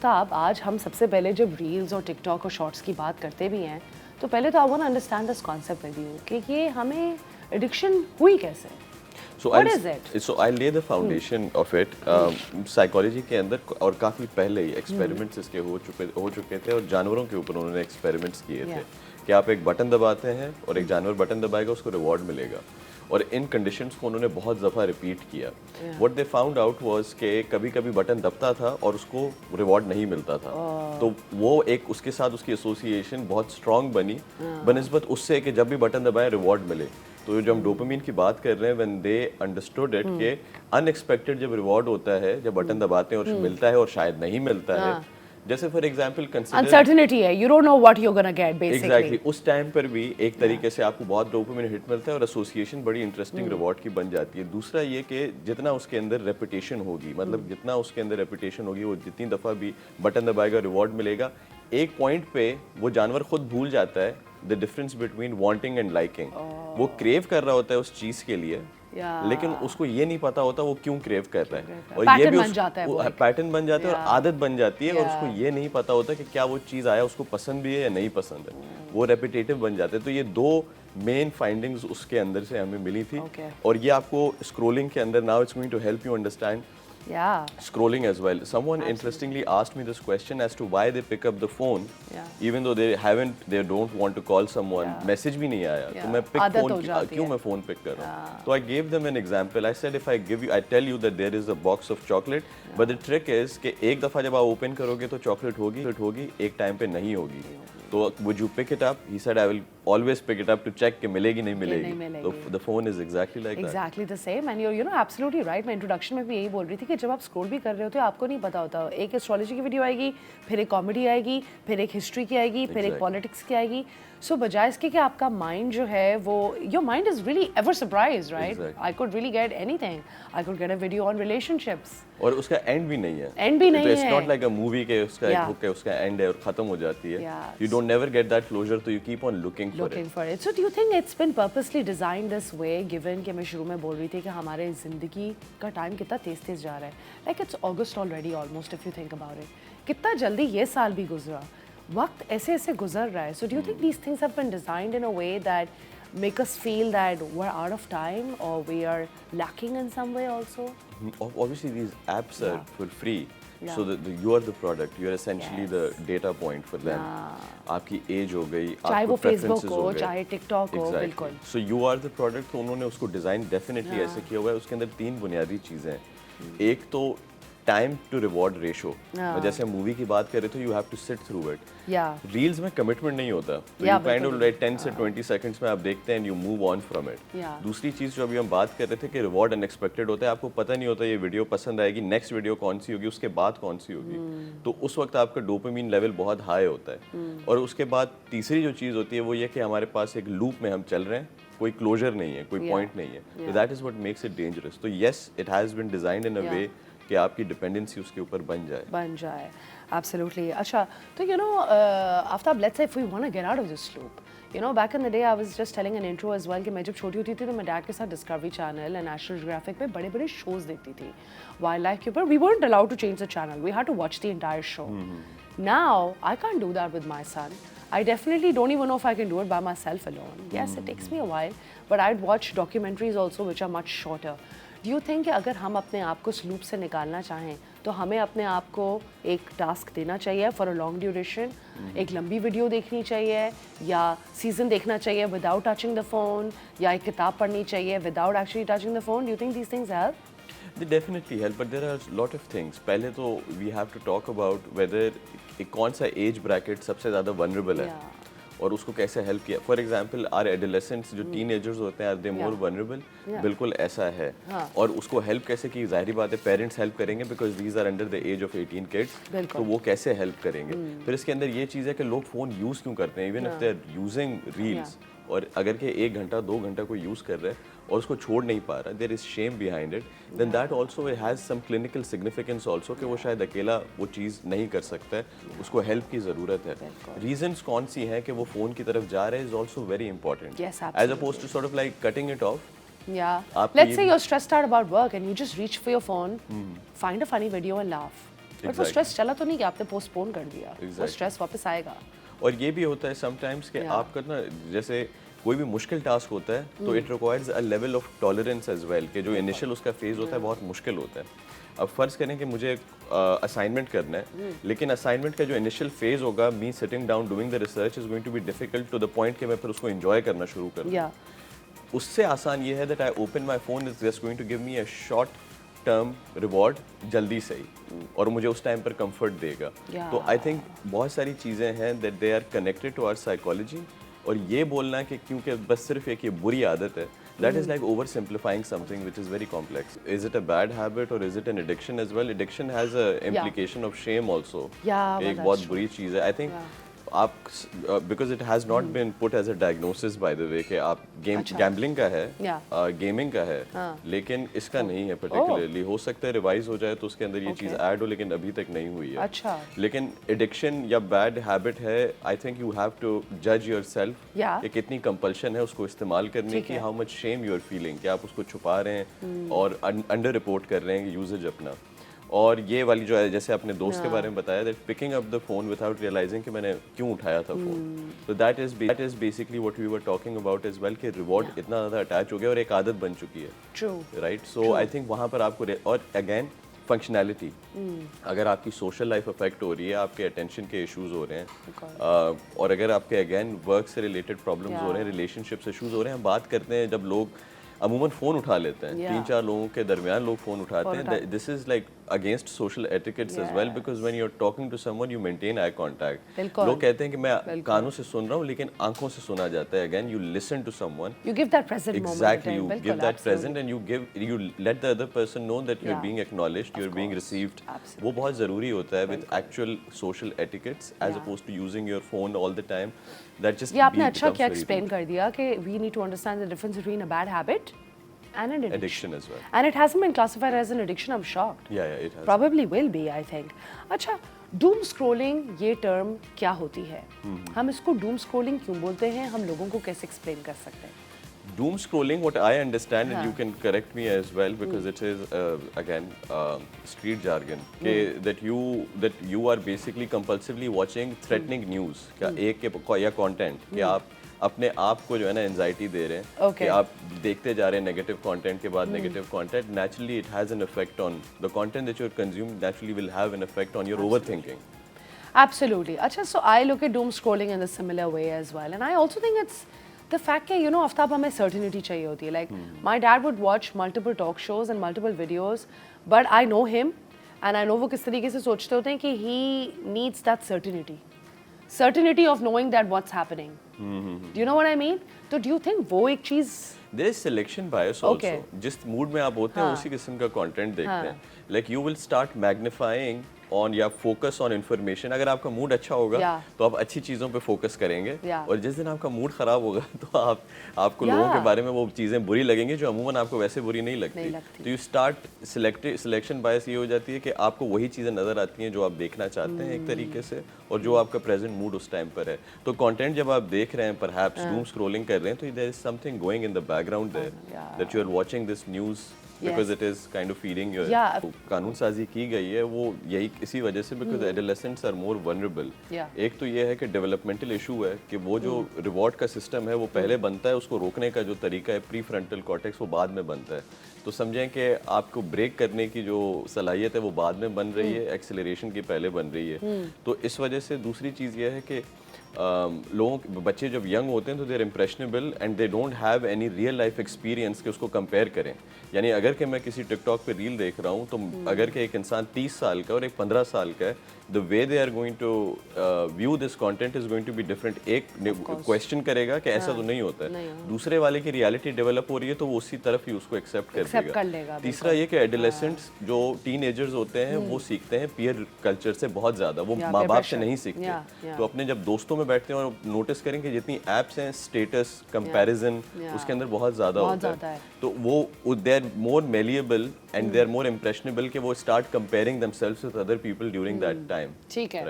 आफ्ताब, आज हम सबसे पहले जब रील्स और टिकटॉक और शॉर्ट्स की बात करते भी हैं तो पहले तो I want to understand this concept with you कि ये हमें एडिक्शन हुई कैसे? What is it? So I'll lay the foundation of it. Psychology के अंदर और काफ़ी पहले ही एक्सपेरिमेंट्स इसके हो चुके थे और जानवरों के ऊपर उन्होंने एक्सपेरिमेंट्स किए थे कि आप एक बटन दबाते हैं और एक जानवर बटन दबाएगा, उसको रिवॉर्ड मिलेगा। और इन कंडीशंस को उन्होंने बहुत दफ़ा रिपीट किया। What they found out was कि कभी कभी बटन दबता था और उसको रिवॉर्ड नहीं मिलता था। तो वो एक उसके साथ उसकी एसोसिएशन बहुत स्ट्रांग बनी बनिस्बत उससे कि जब भी बटन दबाए रिवॉर्ड मिले। तो जब हम डोपामिन की बात कर रहे हैं, व्हेन दे अंडरस्टूड इट कि अनएक्सपेक्टेड जब रिवॉर्ड होता है, जब बटन दबाते हैं और मिलता है और शायद नहीं मिलता है, जैसे फॉर एग्जांपल अनसर्टेनिटी है, you don't know what you gonna get basically. Exactly, उस टाइम पर भी एक तरीके से आपको बहुत डोपामिन हिट मिलता है और एसोसिएशन बड़ी इंटरेस्टिंग रिवॉर्ड की बन जाती है। दूसरा ये कि जितना उसके अंदर रेपिटेशन होगी, मतलब जितना उसके अंदर रेपिटेशन होगी, वो जितनी दफ़ा भी बटन दबाएगा रिवॉर्ड मिलेगा। एक पॉइंट पे वो जानवर खुद भूल जाता है the difference between wanting and liking. वो क्रेव कर रहा होता है उस चीज़ के लिए, लेकिन उसको ये नहीं पता होता वो क्यों क्रेव कर रहा है, और ये भी पैटर्न बन जाता है और आदत बन जाती है, और उसको ये नहीं पता होता कि क्या वो चीज़ आया उसको पसंद भी है या नहीं पसंद है, वो रेपिटेटिव बन जाते हैं। तो ये दो मेन फाइंडिंग्स उसके अंदर से हमें मिली थी। और ये आपको स्क्रोलिंग के अंदर, now it's going to help you understand scrolling as well. Someone interestingly asked me this question as to why they pick up the phone even though they don't want to call someone. Message भी नहीं आया तो मैं क्यों मैं phone pick कर रहा हूँ? So I gave them an example. I said if I tell you that there is a box of chocolate, but the trick is कि एक दफ़ा जब आप open करोगे तो chocolate होगी, एक टाइम पे नहीं होगी। तो would you pick it up? He said I will always pick it up to check कि मिलेगी नहीं मिलेगी। तो the phone is exactly like that. Exactly the same, and you're absolutely right. मैं इंट्रोडक्शन में भी यही बोल रही थी कि जब आप स्क्रॉल भी कर रहे होते हो आपको नहीं पता होता, एक एस्ट्रोलॉजी की वीडियो आएगी, फिर एक कॉमेडी आएगी, फिर एक हिस्ट्री की आएगी, फिर एक पॉलिटिक्स की आएगी। सो बजाय इसके कि आपका माइंड जो है वो, your mind is really ever surprised, right? I could really get anything, I could get a video on relationships, और उसका एंड भी नहीं है, एंड भी नहीं है। It's not like a movie के उसका एक बुक है, उसका एंड है और खत्म हो जाती है। You don't never get that closure, तो you keep on looking for it. So do you think it's been purposely designed this way, given कि मैं शुरू में बोल रही थी कि हमारे जिंदगी का टाइम कितना तेज जा रहा है, like it's August already almost, if you think about it, कितना जल्दी ये साल भी गुजरा, वक्त ऐसे ऐसे गुजर रहा है। So do you think these things have been designed in a way that make us feel that we're out of time or we are lacking in some way also? Obviously these apps are for free, so you are the product, you are essentially the data point for them. आपकी as हो गई, चाहे वो Facebook हो चाहे TikTok हो, बिल्कुल। So you are the product. तो उन्होंने उसको डिज़ाइन डेफिनेटली ऐसे किया हुआ है। उसके अंदर तीन बुनियादी चीज़ें हैं। एक तो टाइम टू रिवॉर्ड रेशो, जैसे हम मूवी की बात कर रहे थे, you have to sit through it. Reels में कमिटमेंट नहीं होता, तो यू काइंड ऑफ लाइक 10 से 20 सेकंड्स में आप देखते हैं and you move on from it. दूसरी चीज़ जो अभी हम बात कर रहे थे कि रिवॉर्ड अनएक्सपेक्टेड होता है, आपको पता नहीं होता ये वीडियो पसंद आएगी, नेक्स्ट वीडियो कौन सी होगी, उसके बाद कौन सी होगी, तो उस वक्त आपका डोपामिन लेवल बहुत हाई होता है। और उसके बाद तीसरी जो चीज़ होती है वो ये कि हमारे पास एक लूप में हम चल रहे हैं, कोई क्लोजर नहीं है, कोई पॉइंट नहीं है, तो that is what makes it dangerous. तो yes, it has been designed in a way कि आपकी डिपेंडेंसी उसके ऊपर बन जाए। Absolutely. अच्छा, तो Aftab, let's say if we want to get out of this loop, back in the day I was just telling an intro as well कि मैं जब छोटी होती थी तो मैं डैड के साथ Discovery channel and National Geographic पे बड़े शोज देखती थी, वाइल्ड लाइफ के ऊपर। We weren't allowed to change the channel, we had to watch the entire show. Now I can't do that with my son. I definitely don't even know if I can do it by myself alone. Yes, it takes me a while, but I'd watch documentaries also which are much shorter. Do you think कि अगर हम अपने आप को इस loop से निकालना चाहें तो हमें अपने आप को एक टास्क देना चाहिए फॉर अ लॉन्ग ड्यूरेशन, एक लंबी वीडियो देखनी चाहिए, या सीजन देखना चाहिए विदाउट टचिंग द फोन, या एक किताब पढ़नी चाहिए without actually touching the phone? Do you think these things help? They definitely help, but there are a lot of things. पहले तो we have to talk about whether कौन सा age bracket सबसे ज़्यादा वनरेबल है और उसको कैसे हेल्प किया। फॉर एग्जाम्पल आर एडोलेसेंट्स जो टीनेजर्स होते हैं, आर दे मोर वनरेबल? बिल्कुल ऐसा है। और उसको हेल्प कैसे की, जाहिर बात है पेरेंट्स हेल्प करेंगे because these are under the age of 18 kids, तो वो कैसे हेल्प करेंगे। फिर इसके अंदर ये चीज़ है कि लोग फ़ोन यूज़ क्यों करते हैं, even if they are using reels, और अगर के 1 घंटा 2 घंटा कोई यूज़ कर रहा है और उसको छोड़ नहीं पा रहा, there is shame behind it, then that also has some clinical significance also कि वो शायद अकेला वो चीज़ नहीं कर सकता है, उसको हेल्प की ज़रूरत है। रीजंस कौन सी हैं कि वो फ़ोन की तरफ जा रहे हैं is also very important, as oppose to sort of like cutting it off. Yeah. Let's say you're stressed out about work and you just reach for your phone, find a funny video and laugh. But वो stress चला तो नहीं कि आपने postpone कर दिया, वो stress वापस आएगा। और ये भी होता है समटाइम्स कि आपका ना जैसे कोई भी मुश्किल टास्क होता है तो it requires a level of tolerance as well, कि जो इनिशियल उसका फेज होता है बहुत मुश्किल होता है। अब फर्ज करें कि मुझे असाइनमेंट करना है, लेकिन असाइनमेंट का जो इनिशियल फेज होगा, me sitting down doing the research is going to be difficult to the point कि मैं फिर उसको एंजॉय करना शुरू करूँ। उससे आसान ये है that I open my phone, is just going to give me a short term reward जल्दी से ही, और मुझे उस टाइम पर कंफर्ट देगा। तो आई थिंक बहुत सारी चीज़ें हैं that they are connected to our psychology, और ये बोलना कि क्योंकि बस सिर्फ एक ये बुरी आदत है, that is like oversimplifying something which is very complex. Is it a bad habit or is it an addiction as well? Addiction has a implication of shame also. एक बहुत बुरी चीज़ है। I think आप because it has not been put as a diagnosis by the way कि आप gambling का है, gaming का है, लेकिन इसका नहीं है particularly। हो सकता है रिवाइज हो जाए तो उसके अंदर ये चीज़ ऐड हो, लेकिन अभी तक नहीं हुई है। लेकिन एडिक्शन या बैड हैबिट है, I think you have to जज योर सेल्फ कि कितनी कंपल्शन है उसको इस्तेमाल करने की, how much shame you are feeling, कि आप उसको छुपा रहे हैं और अंडर रिपोर्ट कर रहे हैं यूजेज अपना। और ये वाली जो है, जैसे अपने दोस्त के बारे में बताया, that picking up the phone without realising कि मैंने क्यों उठाया था फोन, तो that is basically what we were talking about as well, कि रिवॉर्ड इतना ज़्यादा अटैच हो गया और एक आदत बन चुकी है, राइट। सो आई थिंक वहाँ पर आपको, और अगेन फंक्शनैलिटी, अगर आपकी सोशल लाइफ अफेक्ट हो रही है, आपके अटेंशन के इश्यूज हो रहे हैं, और अगर आपके अगेन वर्क से रिलेटेड प्रॉब्लम्स हो रहे हैं, रिलेशनशिप्स इश्यूज हो रहे हैं, हम बात करते हैं जब लोग अमूमन फ़ोन उठा लेते हैं, 3-4 लोगों के दरमियान लोग फ़ोन उठाते हैं, this is like against social etiquettes as well, because when you are talking to someone you maintain eye contact. लोग कहते हैं कि मैं कानों से सुन रहा हूँ, लेकिन आंखों से सुना जाता है। Again you listen to someone, you give that present moment, exactly, you give that present and you let the other person know that you're being acknowledged, you're being received। वो बहुत ज़रूरी होता है with actual social etiquettes as opposed to using your phone all the time। That just ये आपने अच्छा क्या explain कर दिया कि we need to understand the difference between a bad habit and an addiction as well, and it hasn't been classified as an addiction. I'm shocked. Yeah, it has, probably will be, I think। अच्छा, doom scrolling ये term क्या होती है, हम इसको doom scrolling क्यों बोलते हैं, हम लोगों को कैसे एक्सप्लेन कर सकते हैं? Doom scrolling, what I understand, and you can correct me as well, because it is again street jargon, that you are basically compulsively watching threatening news, क्या एक के या content, कि आप अपने आप को जो है ना एंजाइटी दे रहे हैं, कि आप देखते जा रहे हैं नेगेटिव कंटेंट के बाद negative content, naturally it has an effect on the content that you are consume, naturally will have an effect on your overthinking. Absolutely। अच्छा, so I look at doom scrolling in a similar way as well, and I also think it's the fact that, you know, Aftab हमें certainty चाहिए होती है। Like my dad would watch multiple talk shows and multiple videos, but I know him and I know वो किस तरीके से सोचते होते हैं कि he needs that certainty of knowing that what's happening। Do you know what I mean? तो do you think वो एक चीज़, there is selection bias also, जिस मूड में आप होते हैं उसी किस्म का कंटेंट देखते हैं। Like you will start magnifying on या फोकस ऑन इन्फॉर्मेशन। अगर आपका मूड अच्छा होगा तो आप अच्छी चीज़ों पे फोकस करेंगे, और जिस दिन आपका मूड ख़राब होगा तो आपको लोगों के बारे में वो चीज़ें बुरी लगेंगी जो अमूमन आपको वैसे बुरी नहीं लगती। तो यू स्टार्ट सिलेक्शन बायस ये हो जाती है कि आपको वही चीज़ें नज़र आती हैं जो आप देखना चाहते हैं एक तरीके से, और जो आपका प्रेजेंट मूड उस टाइम पर है। तो कंटेंट जब आप देख रहे हैं, परहैप्स डूम स्क्रॉलिंग कर रहे हैं, तो there is something going in the background there that you are watching this news because it is kind of feeding your कानून साजी की गई है वो यही इसी वजह से, because adolescents are more vulnerable। एक तो ये है कि डेवलपमेंटल इशू है कि वो जो रिवॉर्ड का सिस्टम है वो पहले बनता है, उसको रोकने का जो तरीका है प्री फ्रंटल कॉर्टेक्स वो बाद में बनता है। तो समझें कि आपको ब्रेक करने की जो सलाहियत है वो बाद में बन रही है, एक्सेलरेशन की पहले बन रही है। तो इस वजह से दूसरी चीज़ ये है कि लोगों बच्चे जब यंग होते हैं तो they are impressionable and they don't have any real life experience कि उसको कंपेयर करें। यानी अगर कि मैं किसी टिकटॉक पे रील देख रहा हूँ तो अगर कि एक इंसान 30 साल का और एक 15 साल का है, the way they are going to view this content is going to be different. एक क्वेश्चन करेगा कि ऐसा तो नहीं होता है, दूसरे वाले की रियलिटी डेवलप हो रही है तो वो उसी तरफ ही उसको एक्सेप्ट कर लेगा। तीसरा ये कि एडोलेसेंट्स जो टीनेजर्स होते हैं वो सीखते हैं पीयर कल्चर से बहुत ज़्यादा, वो माँ बाप से नहीं सीखते। तो अपने जब दोस्तों में बैठते हैं और नोटिस करें कि जितनी एप्स हैं स्टेटस कंपैरिजन उसके अंदर बहुत ज़्यादा होता है, तो वो they are more malleable and they are more impressionable कि वो start comparing themselves with other people during that time. ठीक है,